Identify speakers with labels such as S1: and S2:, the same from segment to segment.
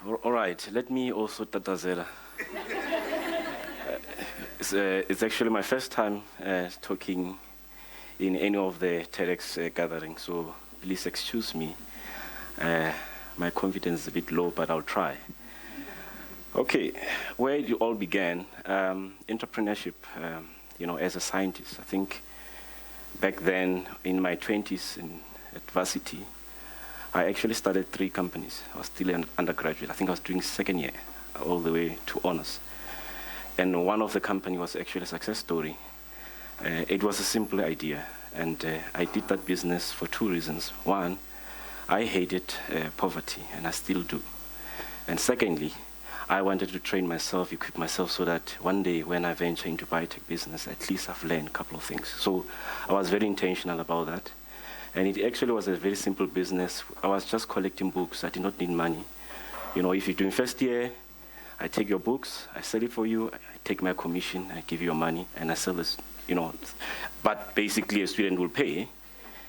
S1: All right, let me also tatazela. It's actually my first time talking in any of the TEDx gatherings, so please excuse me. My confidence is a bit low, but I'll try. Okay, where it all began, entrepreneurship, as a scientist. I think back then, in my 20s at varsity, I actually started 3 companies. I was still an undergraduate. I think I was doing second year, all the way to honors. And one of the company was actually a success story. It was a simple idea, and I did that business for 2 reasons. One, I hated poverty, and I still do. And secondly, I wanted to train myself, equip myself, so that one day when I venture into biotech business, at least I've learned a couple of things. So I was very intentional about that. And it actually was a very simple business. I was just collecting books. I did not need money. If you're doing first year, I take your books, I sell it for you, I take my commission, I give you your money, and I sell this, But basically, a student will pay,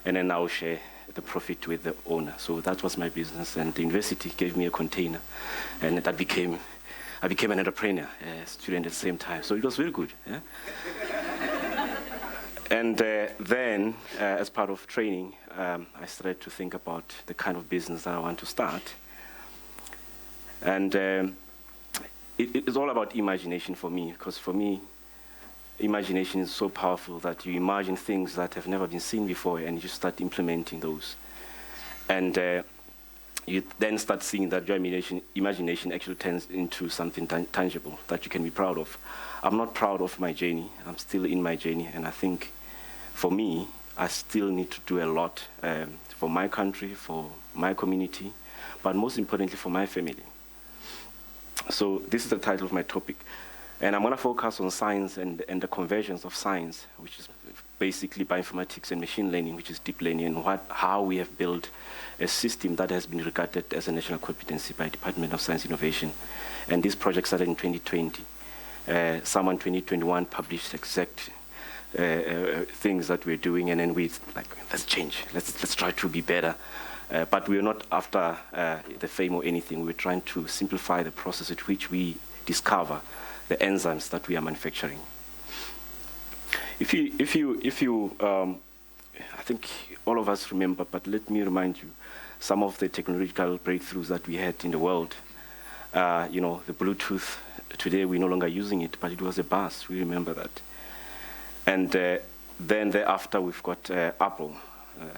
S1: and then I'll share the profit with the owner. So that was my business, and the university gave me a container, and I became an entrepreneur, a student at the same time. So it was very good. Yeah? And then, as part of training, I started to think about the kind of business that I want to start. And it's all about imagination for me, because for me, imagination is so powerful that you imagine things that have never been seen before, and you start implementing those. And you then start seeing that your imagination actually turns into something tangible that you can be proud of. I'm not proud of my journey. I'm still in my journey, and I think for me, I still need to do a lot for my country, for my community, but most importantly for my family. So this is the title of my topic. And I'm going to focus on science and the convergence of science, which is basically bioinformatics and machine learning, which is deep learning, and how we have built a system that has been regarded as a national competency by Department of Science Innovation. And this project started in 2020. Someone 2021 published exact things that we're doing, and then let's change, let's try to be better. But we're not after the fame or anything. We're trying to simplify the process at which we discover the enzymes that we are manufacturing. If you, I think all of us remember, but let me remind you, some of the technological breakthroughs that we had in the world. The Bluetooth. Today we're no longer using it, but it was a buzz. We remember that. And then thereafter, we've got Apple,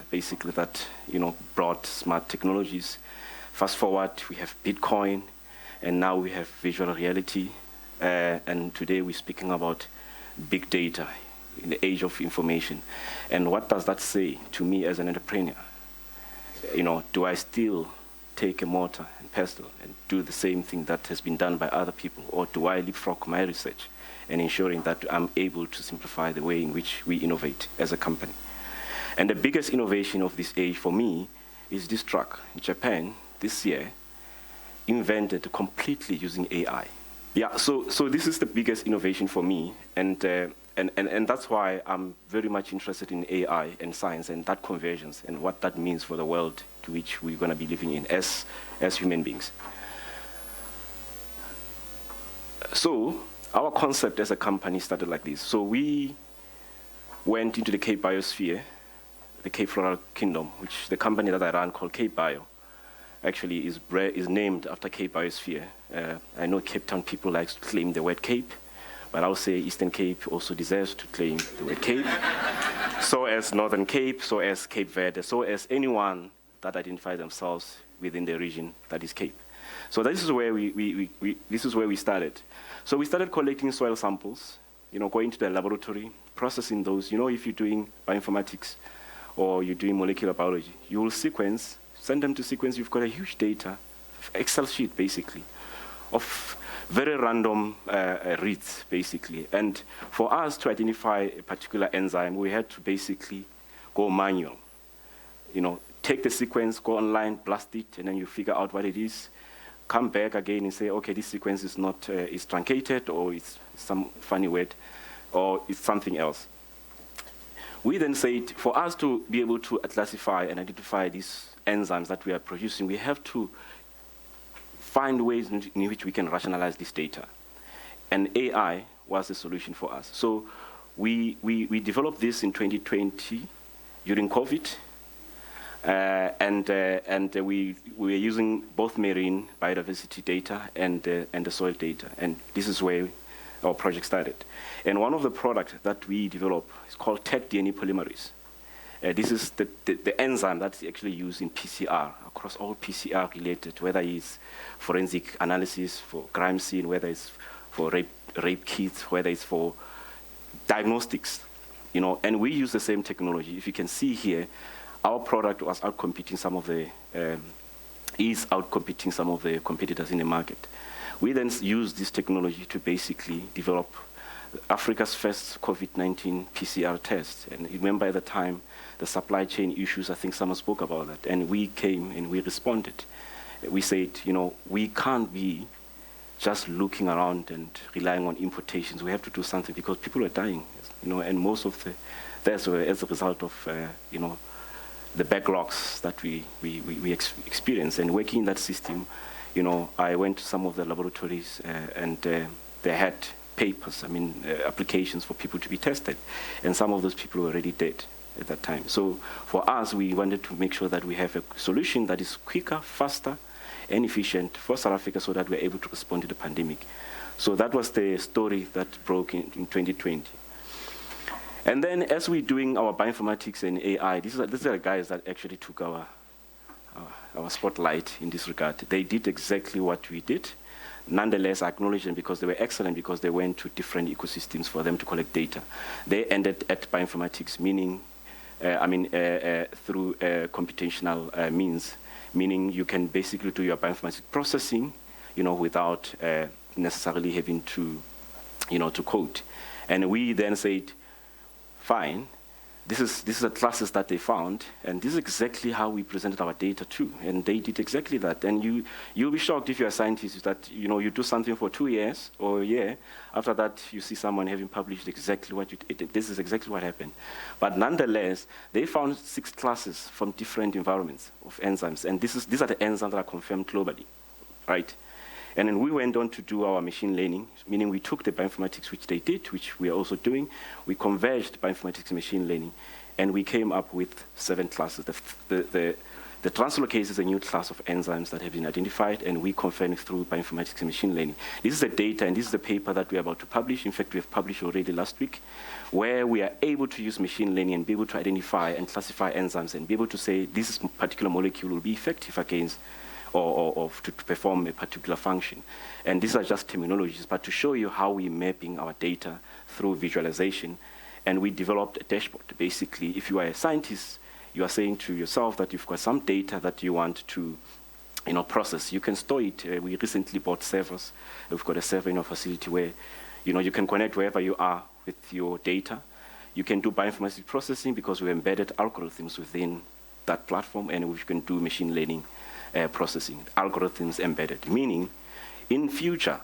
S1: basically that brought smart technologies. Fast forward, we have Bitcoin, and now we have visual reality. And today we're speaking about big data in the age of information. And what does that say to me as an entrepreneur? Do I still take a mortar and pestle and do the same thing that has been done by other people, or do I leapfrog my research and ensuring that I'm able to simplify the way in which we innovate as a company? And the biggest innovation of this age for me is this truck. In Japan, this year, invented completely using AI. Yeah, so this is the biggest innovation for me, and that's why I'm very much interested in AI and science and that convergence and what that means for the world to which we're going to be living in as human beings. So our concept as a company started like this. So we went into the Cape Biosphere, the Cape Floral Kingdom, which the company that I run called Cape Bio actually is named after Cape Biosphere. I know Cape Town people like to claim the word Cape, but I'll say Eastern Cape also deserves to claim the word Cape. So as Northern Cape, so as Cape Verde, so as anyone that identifies themselves within the region that is Cape. So this is where we started. So we started collecting soil samples, going to the laboratory, processing those. If you're doing bioinformatics or you're doing molecular biology, you will sequence, send them to sequence. You've got a huge data, Excel sheet basically, of very random reads basically. And for us to identify a particular enzyme, we had to basically go manual. Take the sequence, go online, blast it, and then you figure out what it is. Come back again and say, okay, this sequence is not, it's truncated, or it's some funny word, or it's something else. We then said, for us to be able to classify and identify these enzymes that we are producing, we have to find ways in which we can rationalize this data. And AI was the solution for us. So we developed this in 2020 during COVID. And we were using both marine biodiversity data and the soil data. And this is where our project started. And one of the products that we developed is called TET-DNA polymerase. This is the enzyme that's actually used in PCR, across all PCR related, whether it's forensic analysis for crime scene, whether it's for rape kits, whether it's for diagnostics, and we use the same technology. If you can see here, our product was outcompeting some of the, is outcompeting some of the competitors in the market. We then used this technology to basically develop Africa's first COVID-19 PCR test. And remember at the time, the supply chain issues, I think someone spoke about that. And we came and we responded. We said, we can't be just looking around and relying on importations. We have to do something because people are dying, and most of the deaths were as a result of, the backlogs that we experience. And working in that system, I went to some of the laboratories and they had papers, applications for people to be tested. And some of those people were already dead at that time. So for us, we wanted to make sure that we have a solution that is quicker, faster, and efficient for South Africa so that we're able to respond to the pandemic. So that was the story that broke in 2020. And then as we're doing our bioinformatics and AI, these are the guys that actually took our spotlight in this regard. They did exactly what we did. Nonetheless, I acknowledge them because they were excellent, because they went to different ecosystems for them to collect data. They ended at bioinformatics, meaning, through computational means, meaning you can basically do your bioinformatics processing, without necessarily having to, to code. And we then said, fine, this is the classes that they found, and this is exactly how we presented our data too. And they did exactly that. And you'll be shocked if you're a scientist that you do something for 2 years or a year. After that, you see someone having published exactly what you did. This is exactly what happened. But nonetheless, they found 6 classes from different environments of enzymes, and these are the enzymes that are confirmed globally, right? And then we went on to do our machine learning, meaning we took the bioinformatics, which they did, which we are also doing. We converged bioinformatics and machine learning, and we came up with 7 classes. The translocase is a new class of enzymes that have been identified, and we confirmed through bioinformatics and machine learning. This is the data, and this is the paper that we're about to publish. In fact, we have published already last week, where we are able to use machine learning and be able to identify and classify enzymes and be able to say this particular molecule will be effective against or to perform a particular function. And these are just terminologies, but to show you how we're mapping our data through visualization. And we developed a dashboard. Basically, if you are a scientist, you are saying to yourself that you've got some data that you want to process. You can store it. We recently bought servers. We've got a server in our facility where you can connect wherever you are with your data. You can do bioinformatics processing because we embedded algorithms within that platform, and we can do machine learning processing, algorithms embedded, meaning in future,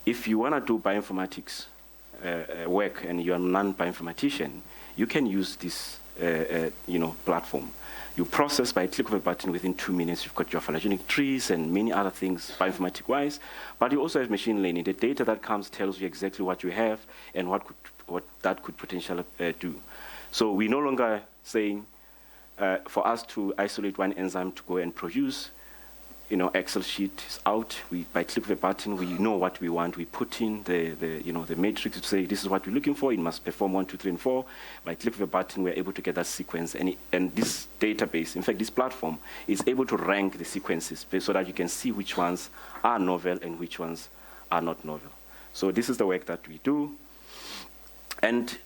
S1: if you want to do bioinformatics work and you're a non-bioinformatician, you can use this platform. You process by a click of a button within 2 minutes. You've got your phylogenetic trees and many other things bioinformatic-wise, but you also have machine learning. The data that comes tells you exactly what you have and what that could potentially do. So we're no longer saying, for us to isolate one enzyme to go and produce, Excel sheet is out. By click of a button, we know what we want. We put in the matrix to say this is what we're looking for. It must perform 1, 2, 3, and 4. By click of a button, we're able to get that sequence. And this database, in fact, this platform is able to rank the sequences so that you can see which ones are novel and which ones are not novel. So this is the work that we do. And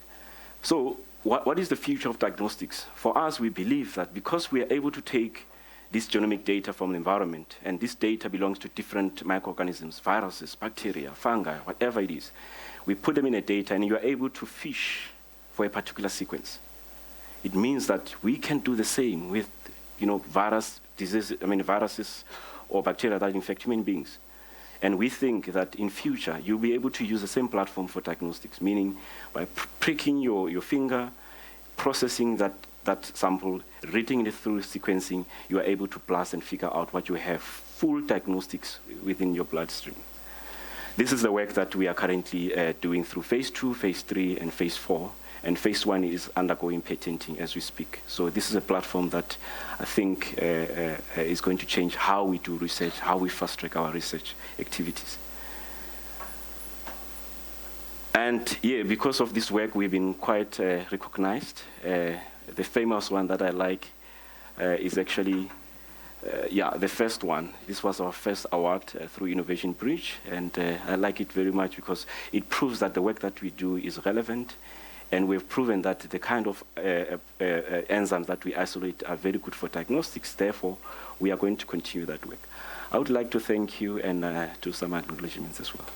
S1: so what is the future of diagnostics? For us, we believe that because we are able to take this genomic data from the environment, and this data belongs to different microorganisms, viruses, bacteria, fungi, whatever it is, we put them in a data, and you are able to fish for a particular sequence. It means that we can do the same with, viruses or bacteria that infect human beings. And we think that in future, you'll be able to use the same platform for diagnostics, meaning by pricking your finger, processing that that sample, reading it through sequencing, you are able to blast and figure out what you have, full diagnostics within your bloodstream. This is the work that we are currently doing through phase 2, phase 3, and phase 4. And phase 1 is undergoing patenting as we speak. So this is a platform that I think is going to change how we do research, how we fast-track our research activities. And yeah, because of this work, we've been quite recognized. The famous one that I like is actually the first one. This was our first award through Innovation Bridge, and I like it very much because it proves that the work that we do is relevant, and we've proven that the kind of enzymes that we isolate are very good for diagnostics. Therefore, we are going to continue that work. I would like to thank you and do some acknowledgements as well.